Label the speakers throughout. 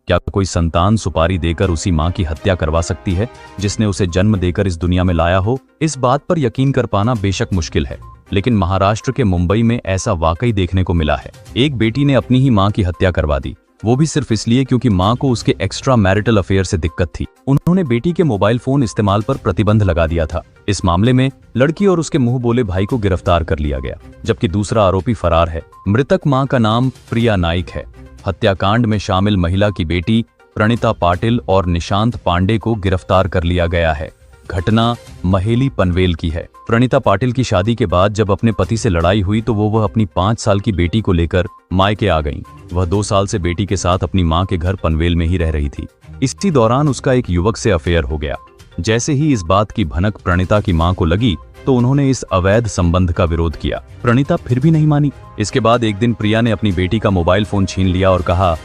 Speaker 1: क्या कोई संतान सुपारी देकर उसी मां की हत्या करवा सकती है जिसने उसे जन्म देकर इस दुनिया में लाया हो? इस बात पर यकीन कर पाना बेशक मुश्किल है, लेकिन महाराष्ट्र के मुंबई में ऐसा वाकई देखने को मिला है। एक बेटी ने अपनी ही मां की हत्या करवा दी, वो भी सिर्फ इसलिए क्योंकि मां को उसके एक्स्ट्रा मैरिटल अफेयर से दिक्कत थी। उन्होंने बेटी के मोबाइल फोन इस्तेमाल पर प्रतिबंध लगा दिया था। इस मामले में लड़की और उसके मुंह बोले भाई को गिरफ्तार कर लिया गया, जबकि दूसरा आरोपी फरार है। मृतक मां का नाम प्रिया नाइक है। हत्याकांड में शामिल महिला की बेटी प्रणीता पाटिल और निशांत पांडे को गिरफ्तार कर लिया गया है। घटना महेली पनवेल की है। प्रणीता पाटिल की शादी के बाद जब अपने पति से लड़ाई हुई तो वह अपनी 5 साल की बेटी को लेकर मायके आ गईं। वह 2 साल से बेटी के साथ अपनी मां के घर पनवेल में ही रह रही थी। इसी दौरान उसका एक युवक से अफेयर हो गया। जैसे ही इस बात की भनक प्रणीता की मां को लगी तो उन्होंने इस अवैध संबंध का विरोध किया। प्रणीता फिर भी नहीं मानी। इसके बाद एक दिन प्रिया ने अपनी बेटी का मोबाइल फोन छीन लिया और कहा,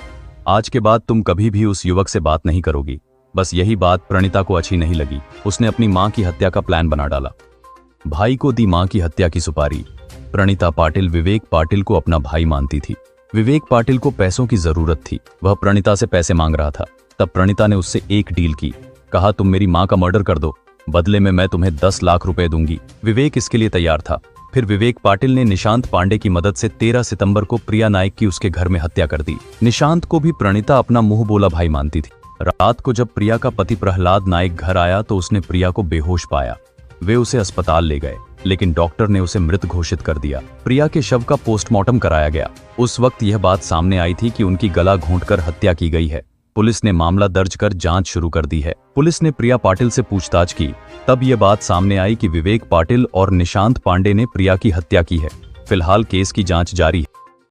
Speaker 1: आज के बाद तुम कभी भी उस युवक से बात नहीं करोगी। बस यही बात प्रणीता को अच्छी नहीं लगी। उसने अपनी मां की हत्या का प्लान बना डाला। भाई को दी मां की हत्या की सुपारी। प्रणीता पाटिल विवेक पाटिल को अपना भाई मानती थी। विवेक पाटिल को पैसों की जरूरत थी। वह प्रणीता से पैसे मांग रहा था। तब प्रणीता ने उससे एक डील की। कहा, तुम मेरी मां का मर्डर कर दो, बदले में मैं तुम्हें 10 लाख रुपए दूंगी। विवेक इसके लिए तैयार था। फिर विवेक पाटिल ने निशांत पांडे की मदद से 13 सितंबर को प्रिया नाइक की उसके घर में हत्या कर दी। निशांत को भी प्रणीता अपना मुंह बोला भाई मानती थी। रात को जब प्रिया का पति प्रहलाद नाइक घर आया तो उसने प्रिया को बेहोश पाया। वे उसे अस्पताल ले गए, लेकिन डॉक्टर ने उसे मृत घोषित कर दिया। प्रिया के शव का पोस्टमार्टम कराया गया। उस वक्त यह बात सामने आई थी कि उनकी गला घोंटकर हत्या की गई है। पुलिस ने मामला दर्ज कर जांच शुरू कर दी है। पुलिस ने प्रिया पाटिल से पूछताछ की। तब यह बात सामने आई कि विवेक पाटिल और निशांत पांडे ने प्रिया की हत्या की है। फिलहाल केस की जांच जारी है।